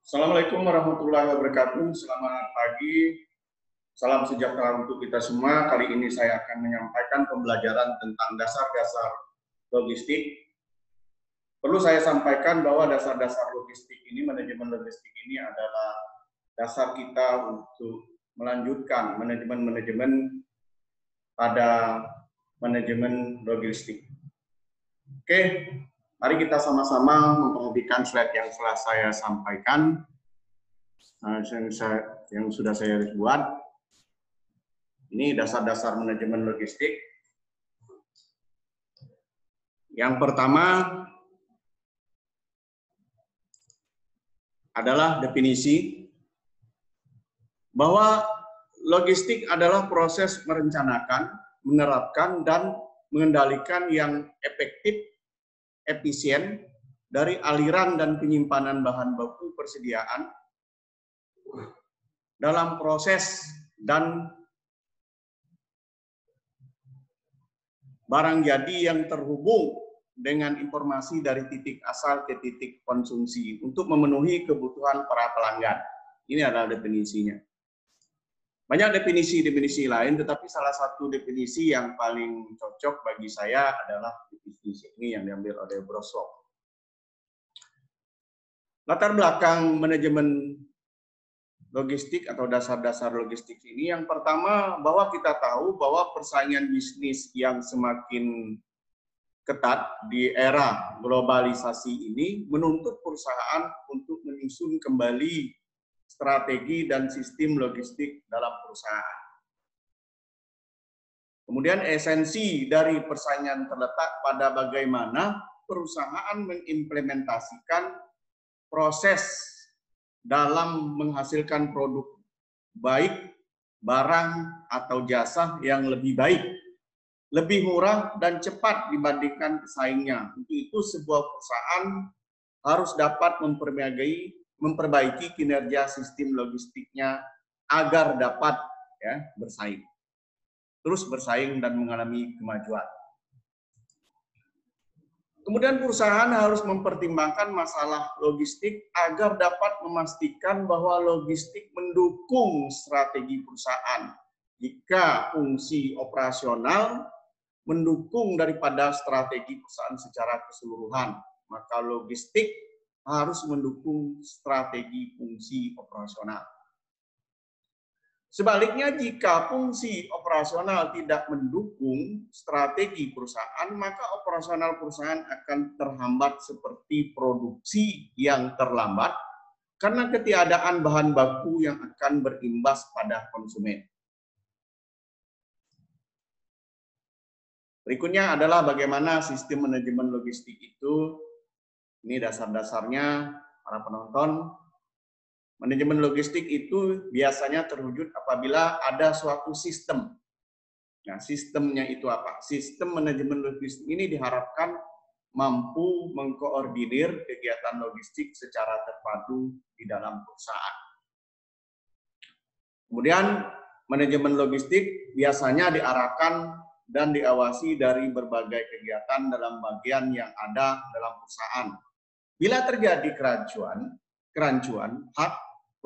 Assalamualaikum warahmatullahi wabarakatuh. Selamat pagi, salam sejahtera untuk kita semua. Kali ini saya akan menyampaikan pembelajaran tentang dasar-dasar logistik. Perlu saya sampaikan bahwa dasar-dasar logistik ini, manajemen logistik ini adalah dasar kita untuk melanjutkan manajemen-manajemen pada manajemen logistik. Oke, mari kita sama-sama memperhatikan slide yang telah saya sampaikan, yang sudah saya buat. Ini dasar-dasar manajemen logistik. Yang pertama adalah definisi bahwa logistik adalah proses merencanakan, menerapkan, dan mengendalikan yang efektif, efisien dari aliran dan penyimpanan bahan baku persediaan dalam proses dan barang jadi yang terhubung dengan informasi dari titik asal ke titik konsumsi untuk memenuhi kebutuhan para pelanggan. Ini adalah definisinya. Banyak definisi-definisi lain, tetapi salah satu definisi yang paling cocok bagi saya adalah definisi ini yang diambil oleh Broslow. Latar belakang manajemen logistik atau dasar-dasar logistik ini, yang pertama bahwa kita tahu bahwa persaingan bisnis yang semakin ketat di era globalisasi ini menuntut perusahaan untuk menyusun kembali strategi dan sistem logistik dalam perusahaan. Kemudian esensi dari persaingan terletak pada bagaimana perusahaan mengimplementasikan proses dalam menghasilkan produk baik, barang atau jasa yang lebih baik, lebih murah dan cepat dibandingkan pesaingnya. Untuk itu sebuah perusahaan harus dapat memperbaiki kinerja sistem logistiknya agar dapat bersaing. Terus bersaing dan mengalami kemajuan. Kemudian perusahaan harus mempertimbangkan masalah logistik agar dapat memastikan bahwa logistik mendukung strategi perusahaan. Jika fungsi operasional mendukung daripada strategi perusahaan secara keseluruhan, maka logistik harus mendukung strategi fungsi operasional. Sebaliknya, jika fungsi operasional tidak mendukung strategi perusahaan, maka operasional perusahaan akan terhambat seperti produksi yang terlambat karena ketiadaan bahan baku yang akan berimbas pada konsumen. Berikutnya adalah bagaimana sistem manajemen logistik itu. Ini dasar-dasarnya para penonton. Manajemen logistik itu biasanya terwujud apabila ada suatu sistem. Nah, sistemnya itu apa? Sistem manajemen logistik ini diharapkan mampu mengkoordinir kegiatan logistik secara terpadu di dalam perusahaan. Kemudian, manajemen logistik biasanya diarahkan dan diawasi dari berbagai kegiatan dalam bagian yang ada dalam perusahaan. Bila terjadi kerancuan, hak,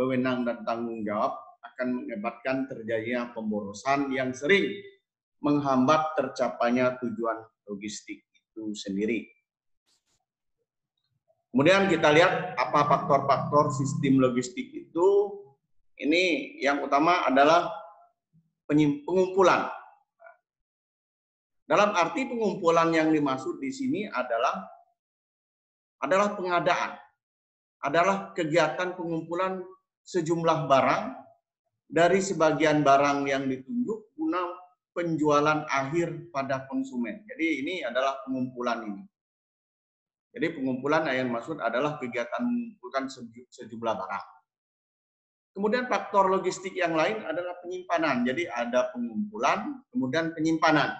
wewenang, dan tanggung jawab akan mengakibatkan terjadinya pemborosan yang sering menghambat tercapainya tujuan logistik itu sendiri. Kemudian kita lihat apa faktor-faktor sistem logistik itu. Ini yang utama adalah pengumpulan. Dalam arti pengumpulan yang dimaksud di sini adalah pengadaan, adalah kegiatan pengumpulan sejumlah barang dari sebagian barang yang ditunjuk guna penjualan akhir pada konsumen. Jadi ini adalah pengumpulan ini. Jadi pengumpulan yang maksud adalah kegiatan mengumpulkan sejumlah barang. Kemudian faktor logistik yang lain adalah penyimpanan. Jadi ada pengumpulan, kemudian penyimpanan.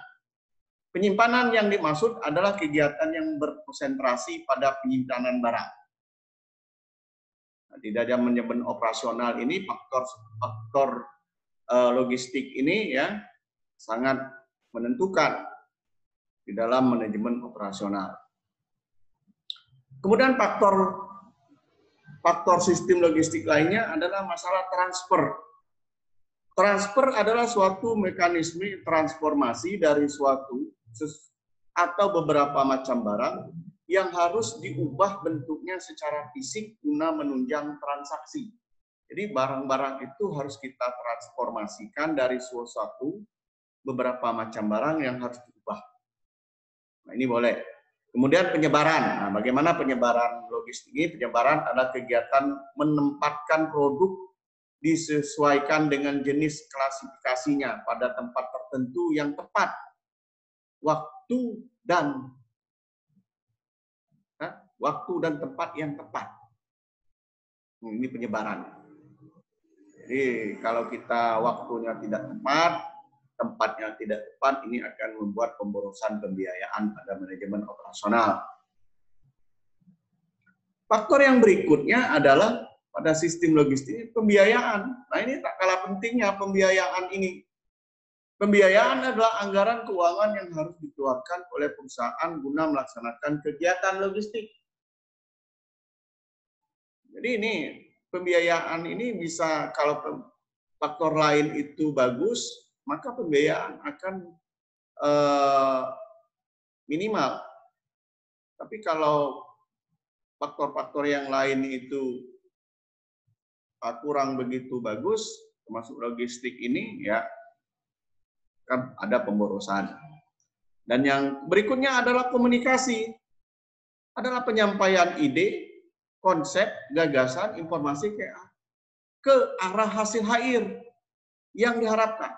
Penyimpanan yang dimaksud adalah kegiatan yang berkonsentrasi pada penyimpanan barang. Nah, di dalam manajemen operasional ini faktor logistik ini ya sangat menentukan di dalam manajemen operasional. Kemudian faktor faktor sistem logistik lainnya adalah masalah transfer. Transfer adalah suatu mekanisme transformasi dari suatu atau beberapa macam barang yang harus diubah bentuknya secara fisik guna menunjang transaksi. Jadi barang-barang itu harus kita transformasikan dari suatu beberapa macam barang yang harus diubah. Nah, ini boleh. Kemudian penyebaran. Nah, bagaimana penyebaran logistik ini? Penyebaran adalah kegiatan menempatkan produk disesuaikan dengan jenis klasifikasinya pada tempat tertentu yang tepat, waktu dan tempat yang tepat. Ini penyebaran. Jadi kalau kita waktunya tidak tepat, tempatnya tidak tepat, ini akan membuat pemborosan pembiayaan pada manajemen operasional. Faktor yang berikutnya adalah pada sistem logistik pembiayaan. Nah, ini tak kalah pentingnya pembiayaan ini. Pembiayaan adalah anggaran keuangan yang harus dikeluarkan oleh perusahaan guna melaksanakan kegiatan logistik. Jadi ini pembiayaan ini bisa, kalau faktor lain itu bagus, maka pembiayaan akan minimal. Tapi kalau faktor-faktor yang lain itu kurang begitu bagus, termasuk logistik ini, ya kan ada pemborosan. Dan yang berikutnya adalah komunikasi, adalah penyampaian ide, konsep, gagasan, informasi ke arah hasil akhir yang diharapkan.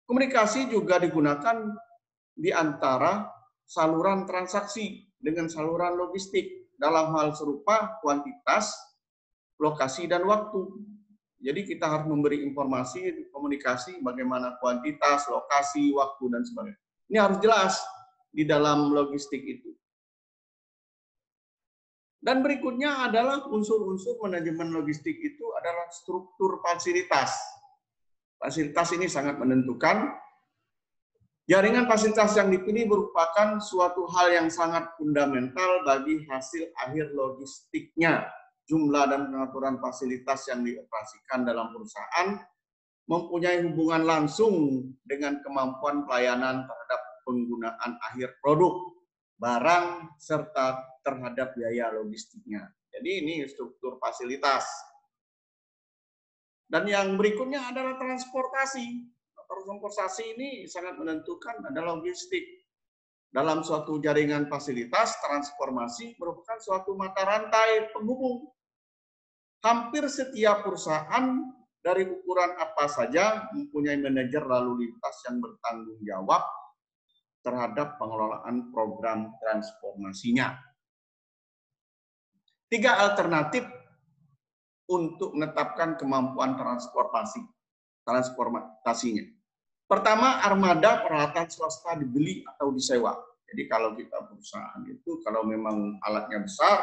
Komunikasi juga digunakan di antara saluran transaksi dengan saluran logistik. Dalam hal serupa, kuantitas, lokasi, dan waktu. Jadi kita harus memberi informasi, komunikasi, bagaimana kuantitas, lokasi, waktu, dan sebagainya. Ini harus jelas di dalam logistik itu. Dan berikutnya adalah unsur-unsur manajemen logistik itu adalah struktur fasilitas. Fasilitas ini sangat menentukan. Jaringan fasilitas yang dipilih merupakan suatu hal yang sangat fundamental bagi hasil akhir logistiknya. Jumlah dan pengaturan fasilitas yang dioperasikan dalam perusahaan mempunyai hubungan langsung dengan kemampuan pelayanan terhadap penggunaan akhir produk, barang, serta terhadap biaya logistiknya. Jadi ini struktur fasilitas. Dan yang berikutnya adalah transportasi. Transportasi ini sangat menentukan adalah logistik. Dalam suatu jaringan fasilitas, transformasi merupakan suatu mata rantai penghubung. Hampir setiap perusahaan dari ukuran apa saja mempunyai manajer lalu lintas yang bertanggung jawab terhadap pengelolaan program transformasinya. 3 alternatif untuk menetapkan kemampuan transformasinya. Pertama, armada peralatan swasta dibeli atau disewa. Jadi kalau kita perusahaan itu, kalau memang alatnya besar,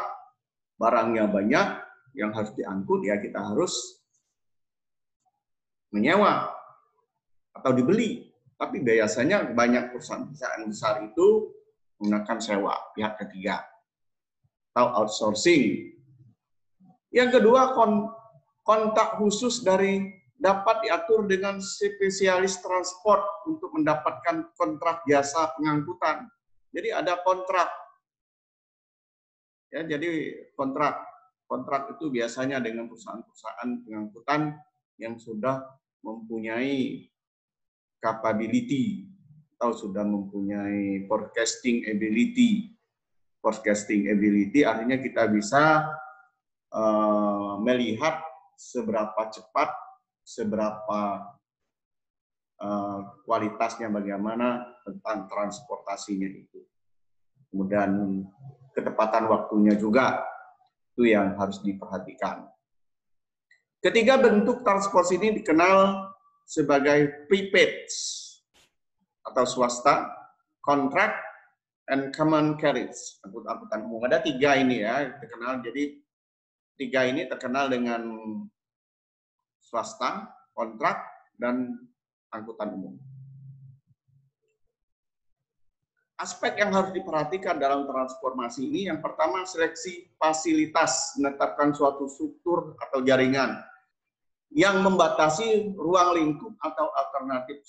barangnya banyak, yang harus diangkut, ya kita harus menyewa atau dibeli. Tapi biasanya banyak perusahaan-perusahaan besar itu menggunakan sewa, pihak ketiga, atau outsourcing. Yang kedua, kontak khusus dapat diatur dengan spesialis transport untuk mendapatkan kontrak jasa pengangkutan. Jadi ada kontrak. Ya, jadi kontrak itu biasanya dengan perusahaan-perusahaan pengangkutan yang sudah mempunyai capability atau sudah mempunyai forecasting ability. Forecasting ability artinya kita bisa melihat seberapa cepat, seberapa kualitasnya, bagaimana tentang transportasinya itu. Kemudian ketepatan waktunya juga itu yang harus diperhatikan. Ketiga, bentuk transportasi ini dikenal sebagai prepaid atau swasta, contract, and common carriage, angkutan umum. Ada 3 ini ya terkenal. Jadi 3 ini terkenal dengan swasta, kontrak, dan angkutan umum. aspek yang harus diperhatikan dalam transformasi ini, yang pertama seleksi fasilitas, menetapkan suatu struktur atau jaringan yang membatasi ruang lingkup atau alternatif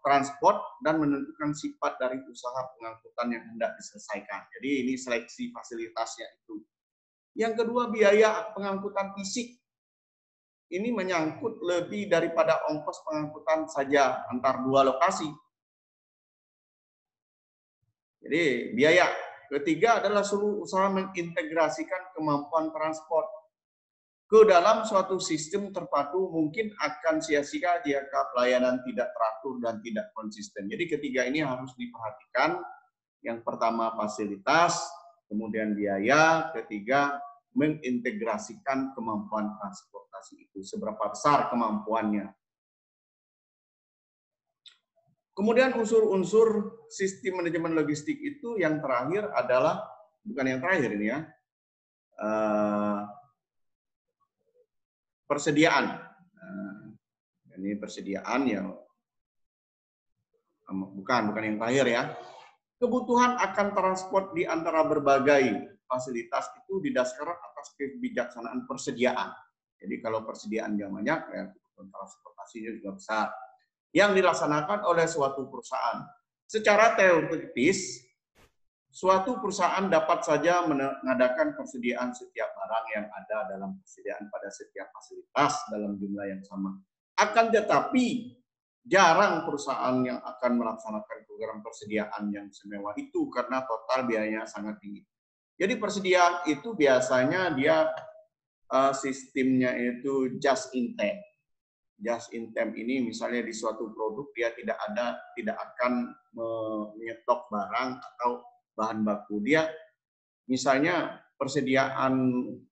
transport dan menentukan sifat dari usaha pengangkutan yang hendak diselesaikan. Jadi ini seleksi fasilitasnya itu. Yang kedua, biaya pengangkutan fisik. Ini menyangkut lebih daripada ongkos pengangkutan saja antar dua lokasi. Jadi biaya. Ketiga adalah seluruh usaha mengintegrasikan kemampuan transport ke dalam suatu sistem terpadu, mungkin akan sia-sia jika pelayanan tidak teratur dan tidak konsisten. Jadi ketiga ini harus diperhatikan. Yang pertama fasilitas, kemudian biaya, ketiga mengintegrasikan kemampuan transportasi itu, seberapa besar kemampuannya. Kemudian unsur-unsur sistem manajemen logistik itu yang terakhir adalah, bukan yang terakhir ini ya, persediaan. Ini persediaan ya, bukan yang terakhir ya. Kebutuhan akan transport di antara berbagai fasilitas itu didasarkan atas kebijaksanaan persediaan. Jadi kalau persediaannya banyak, ya kebutuhan transportasinya juga besar. Yang dilaksanakan oleh suatu perusahaan. Secara teoritis, suatu perusahaan dapat saja mengadakan persediaan setiap barang yang ada dalam persediaan pada setiap fasilitas dalam jumlah yang sama. Akan tetapi, jarang perusahaan yang akan melaksanakan program persediaan yang semewah itu karena total biayanya sangat tinggi. Jadi persediaan itu biasanya dia sistemnya itu just in time. Just in time ini misalnya di suatu produk dia tidak akan menyetok barang atau bahan baku. Dia misalnya persediaan,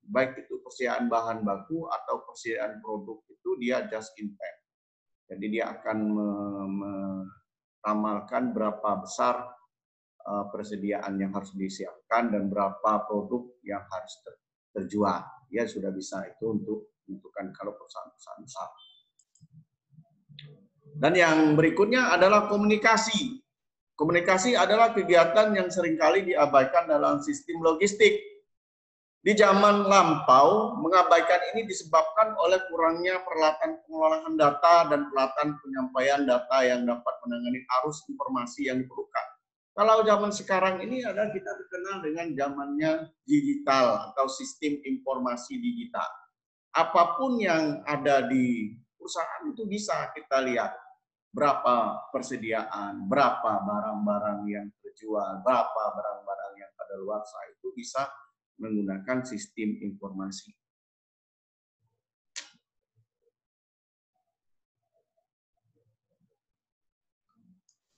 baik itu persediaan bahan baku atau persediaan produk itu dia just in time. Jadi dia akan meramalkan berapa besar persediaan yang harus disiapkan dan berapa produk yang harus terjual. Dia sudah bisa itu untuk menentukan kalau perusahaan-perusahaan besar. Dan yang berikutnya adalah komunikasi. Komunikasi adalah kegiatan yang seringkali diabaikan dalam sistem logistik. Di zaman lampau, mengabaikan ini disebabkan oleh kurangnya peralatan pengolahan data dan peralatan penyampaian data yang dapat menangani arus informasi yang diperlukan. Kalau zaman sekarang ini adalah kita dikenal dengan zamannya digital atau sistem informasi digital. Apapun yang ada di perusahaan itu bisa kita lihat. Berapa persediaan, berapa barang-barang yang terjual, berapa barang-barang yang kadaluarsa, itu bisa menggunakan sistem informasi.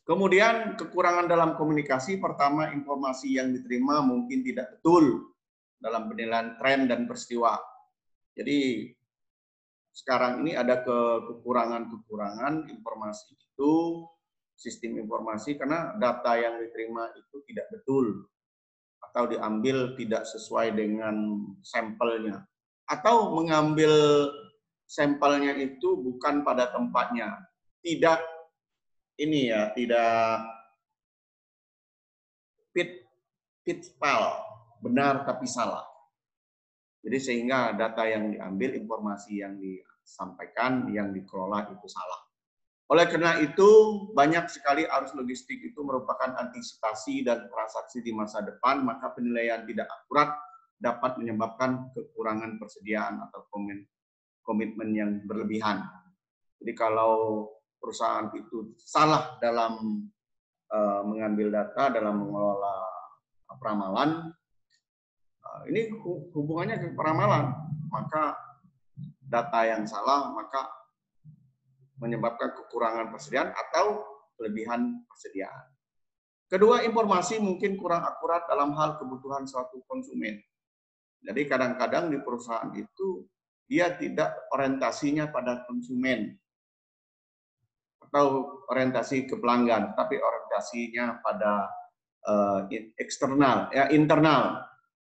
Kemudian kekurangan dalam komunikasi, pertama informasi yang diterima mungkin tidak betul dalam penilaian tren dan peristiwa. Jadi sekarang ini ada kekurangan informasi itu, sistem informasi, karena data yang diterima itu tidak betul atau diambil tidak sesuai dengan sampelnya, atau mengambil sampelnya itu bukan pada tempatnya, tidak fit file, benar tapi salah. Jadi sehingga data yang diambil, informasi yang disampaikan, yang dikelola itu salah. Oleh karena itu, banyak sekali arus logistik itu merupakan antisipasi dan transaksi di masa depan, maka penilaian tidak akurat dapat menyebabkan kekurangan persediaan atau komitmen yang berlebihan. Jadi kalau perusahaan itu salah dalam mengambil data, dalam mengelola peramalan, ini hubungannya ke peramalan, maka data yang salah maka menyebabkan kekurangan persediaan atau kelebihan persediaan. Kedua, informasi mungkin kurang akurat dalam hal kebutuhan suatu konsumen. Jadi kadang-kadang di perusahaan itu dia tidak orientasinya pada konsumen atau orientasi ke pelanggan, tapi orientasinya pada eksternal, ya internal.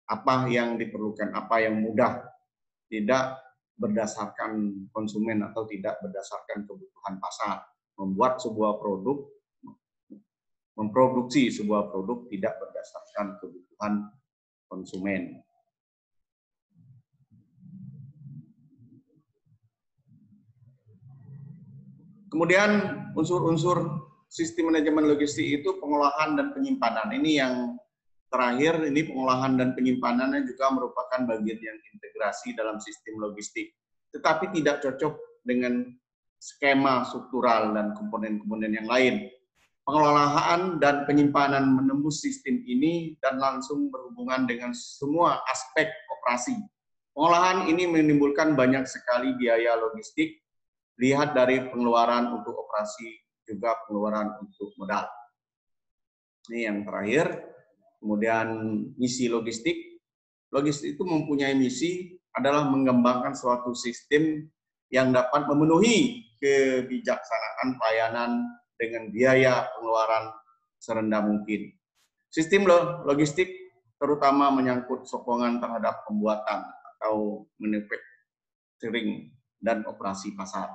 Apa yang diperlukan, apa yang mudah, tidak berdasarkan konsumen atau tidak berdasarkan kebutuhan pasar. Membuat sebuah produk memproduksi sebuah produk tidak berdasarkan kebutuhan konsumen. Kemudian unsur-unsur sistem manajemen logistik itu pengolahan dan penyimpanan. Ini yang terakhir, ini pengolahan dan penyimpanannya juga merupakan bagian yang integrasi dalam sistem logistik. Tetapi tidak cocok dengan skema struktural dan komponen-komponen yang lain. Pengelolaan dan penyimpanan menembus sistem ini dan langsung berhubungan dengan semua aspek operasi. Pengolahan ini menimbulkan banyak sekali biaya logistik, lihat dari pengeluaran untuk operasi, juga pengeluaran untuk modal. Ini yang terakhir. Kemudian misi logistik. Logistik itu mempunyai misi adalah mengembangkan suatu sistem yang dapat memenuhi kebijaksanaan pelayanan dengan biaya pengeluaran serendah mungkin. Sistem logistik terutama menyangkut sokongan terhadap pembuatan atau manufacturing dan operasi pasar.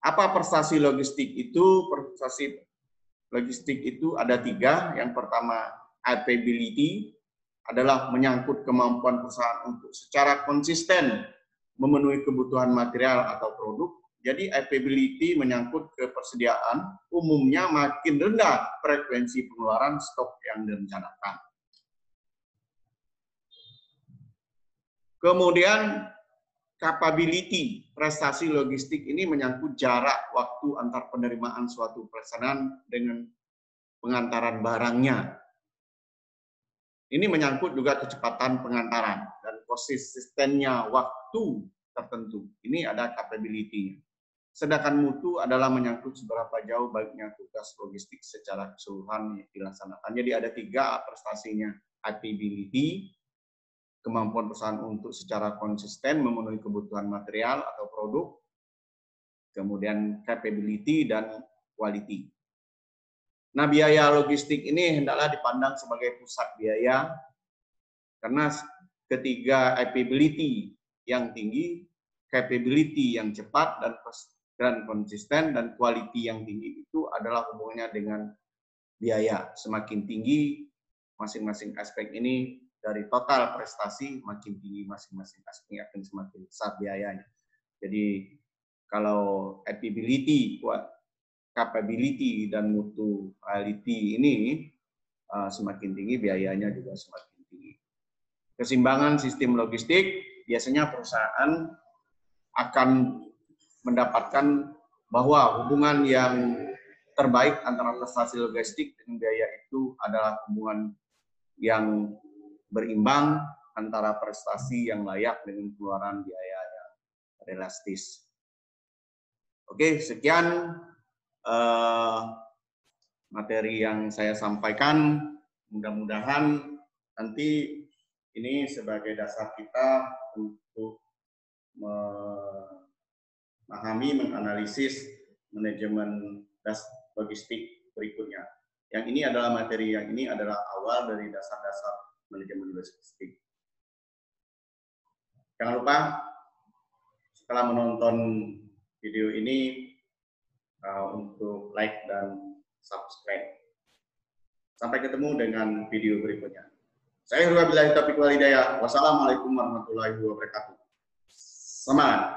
Apa prestasi logistik itu? Prestasi logistik itu ada 3. Yang pertama, capability, adalah menyangkut kemampuan perusahaan untuk secara konsisten memenuhi kebutuhan material atau produk. Jadi capability menyangkut kepersediaan, umumnya makin rendah frekuensi pengeluaran stok yang direncanakan. Kemudian capability, prestasi logistik ini menyangkut jarak waktu antar penerimaan suatu pesanan dengan pengantaran barangnya. Ini menyangkut juga kecepatan pengantaran dan konsistennya waktu tertentu. Ini ada capability. Sedangkan mutu adalah menyangkut seberapa jauh baiknya tugas logistik secara keseluruhan dilaksanakan. Jadi ada 3 prestasinya, capability, kemampuan perusahaan untuk secara konsisten memenuhi kebutuhan material atau produk, kemudian capability dan quality. Nah, biaya logistik ini hendaklah dipandang sebagai pusat biaya, karena ketiga capability yang tinggi, capability yang cepat dan konsisten, dan quality yang tinggi itu adalah hubungannya dengan biaya. Semakin tinggi masing-masing aspek ini, dari total prestasi makin tinggi masing-masing aspek akan semakin besar biayanya. Jadi kalau capability dan mutuality ini semakin tinggi, biayanya juga semakin tinggi. Keseimbangan sistem logistik, biasanya perusahaan akan mendapatkan bahwa hubungan yang terbaik antara prestasi logistik dengan biaya itu adalah hubungan yang berimbang antara prestasi yang layak dengan pengeluaran biaya yang realistis. Oke, sekian materi yang saya sampaikan. Mudah-mudahan nanti ini sebagai dasar kita untuk memahami, menganalisis manajemen logistik berikutnya. Yang ini adalah materi yang ini adalah awal dari dasar-dasar manajemen logistik. Jangan lupa setelah menonton video ini untuk like dan subscribe. Sampai ketemu dengan video berikutnya. Saya Wassalamualaikum warahmatullahi wabarakatuh. Semangat.